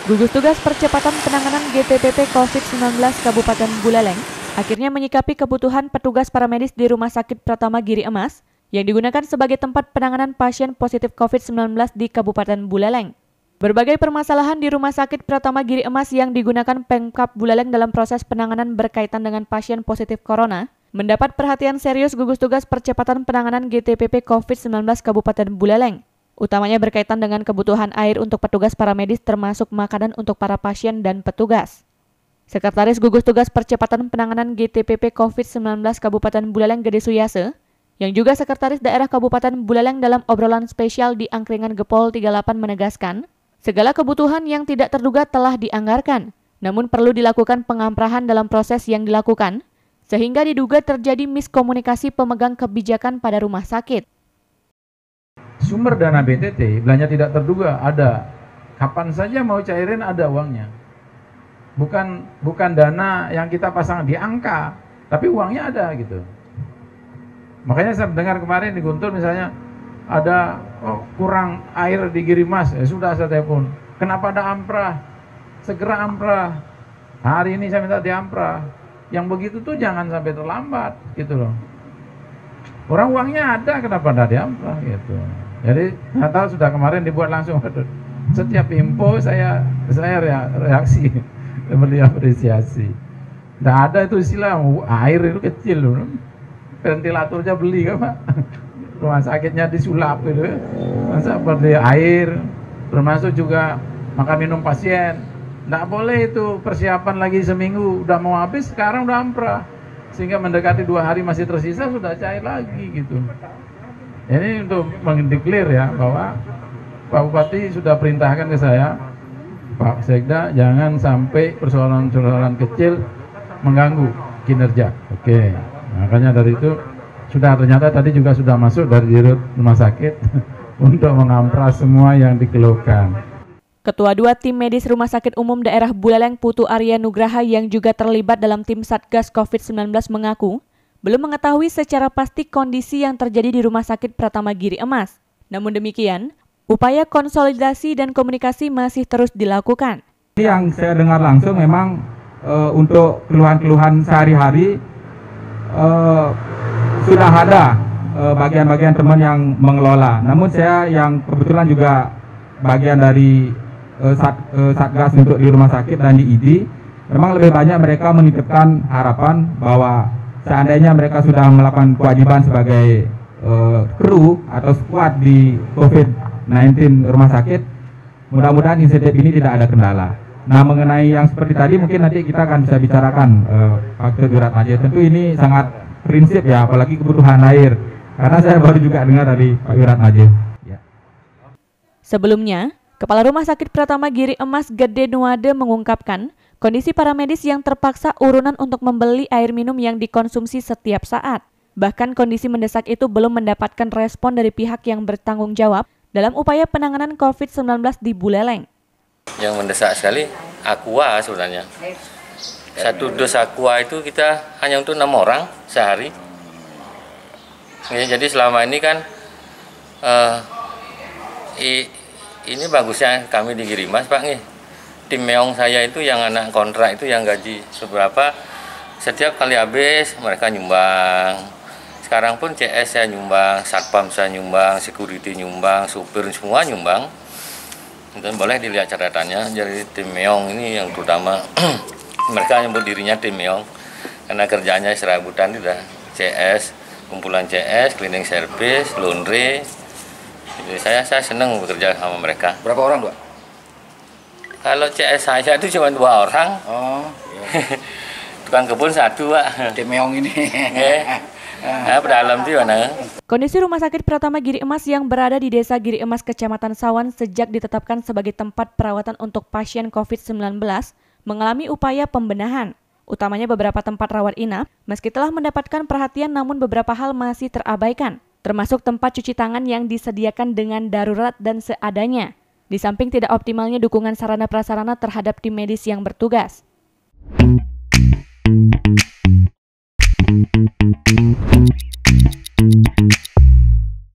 Gugus Tugas Percepatan Penanganan GTPP COVID-19 Kabupaten Buleleng akhirnya menyikapi kebutuhan petugas paramedis di Rumah Sakit Pratama Giri Emas yang digunakan sebagai tempat penanganan pasien positif COVID-19 di Kabupaten Buleleng. Berbagai permasalahan di Rumah Sakit Pratama Giri Emas yang digunakan Pemkab Buleleng dalam proses penanganan berkaitan dengan pasien positif corona mendapat perhatian serius Gugus Tugas Percepatan Penanganan GTPP COVID-19 Kabupaten Buleleng. Utamanya berkaitan dengan kebutuhan air untuk petugas paramedis termasuk makanan untuk para pasien dan petugas. Sekretaris Gugus Tugas Percepatan Penanganan GTPP COVID-19 Kabupaten Buleleng Gede Suyase, yang juga Sekretaris Daerah Kabupaten Buleleng dalam obrolan spesial di Angkringan Gepol 38 menegaskan, segala kebutuhan yang tidak terduga telah dianggarkan, namun perlu dilakukan pengamprahan dalam proses yang dilakukan, sehingga diduga terjadi miskomunikasi pemegang kebijakan pada rumah sakit. Sumber dana BTT belanja tidak terduga ada, kapan saja mau cairin ada uangnya. Bukan dana yang kita pasang di angka, tapi uangnya ada gitu. Makanya saya dengar kemarin di Guntur misalnya ada kurang air di Girimas, sudah saya telepon. Kenapa ada amprah? Segera amprah. Hari ini saya minta diamprah. Yang begitu tuh jangan sampai terlambat gitu loh. Orang uangnya ada, kenapa ada diamprah gitu. Jadi nggak tahu sudah kemarin dibuat langsung. Setiap info saya reaksi, beli apresiasi. Nggak ada itu istilah air itu kecil loh. Ventilatornya beli kan Pak. Rumah sakitnya disulap gitu. Masa beli air, termasuk juga makan minum pasien. Nggak boleh itu persiapan lagi seminggu udah mau habis, sekarang udah amprah. Sehingga mendekati 2 hari masih tersisa sudah cair lagi gitu. Ini untuk mendeklar ya bahwa Pak Bupati sudah perintahkan ke saya, Pak Sekda, jangan sampai persoalan-persoalan kecil mengganggu kinerja. Oke, makanya dari itu ternyata tadi juga sudah masuk dari dirut rumah sakit untuk mengamprah semua yang dikeluhkan. Ketua 2 Tim Medis Rumah Sakit Umum Daerah Buleleng Putu Arya Nugraha yang juga terlibat dalam tim Satgas COVID-19 mengaku belum mengetahui secara pasti kondisi yang terjadi di Rumah Sakit Pratama Giri Emas. Namun demikian, upaya konsolidasi dan komunikasi masih terus dilakukan. Yang saya dengar langsung memang untuk keluhan-keluhan sehari-hari sudah ada bagian-bagian teman yang mengelola. Namun saya yang kebetulan juga bagian dari Satgas untuk di rumah sakit dan di ID, memang lebih banyak mereka menitipkan harapan bahwa seandainya mereka sudah melakukan kewajiban sebagai kru atau squad di COVID-19 rumah sakit, mudah-mudahan insentif ini tidak ada kendala. Nah, mengenai yang seperti tadi mungkin nanti kita akan bisa bicarakan faktor Wirat Najih. Tentu ini sangat prinsip ya, apalagi kebutuhan air. Karena saya baru juga dengar dari Pak Wirat Najih. Ya. Sebelumnya, Kepala Rumah Sakit Pratama Giri Emas Gede Nuade mengungkapkan kondisi paramedis yang terpaksa urunan untuk membeli air minum yang dikonsumsi setiap saat. Bahkan kondisi mendesak itu belum mendapatkan respon dari pihak yang bertanggung jawab dalam upaya penanganan COVID-19 di Buleleng. Yang mendesak sekali Aqua sebenarnya. 1 dos Aqua itu kita hanya untuk 6 orang sehari. Ya, jadi selama ini kan ini bagusnya kami di Girimas Pak nih. Tim meong saya itu yang anak kontrak itu yang gaji seberapa, setiap kali habis mereka nyumbang. Sekarang pun CS saya nyumbang, satpam saya nyumbang, security nyumbang, supir semua nyumbang. Dan boleh dilihat catatannya. Jadi tim meong ini yang terutama mereka nyebut dirinya tim meong karena kerjanya serabutan udah CS, kumpulan CS, cleaning service, laundry. Jadi saya senang bekerja sama mereka. Berapa orang, Pak? Kalau CS saya itu cuma 2 orang. Oh, iya. Tukang kebun 1, Pak. Tim meong ini. Nah, dalam di mana? Kondisi Rumah Sakit Pratama Giri Emas yang berada di Desa Giri Emas, Kecamatan Sawan sejak ditetapkan sebagai tempat perawatan untuk pasien COVID-19 mengalami upaya pembenahan. Utamanya beberapa tempat rawat inap, meski telah mendapatkan perhatian namun beberapa hal masih terabaikan, termasuk tempat cuci tangan yang disediakan dengan darurat dan seadanya. Di samping tidak optimalnya dukungan sarana prasarana terhadap tim medis yang bertugas.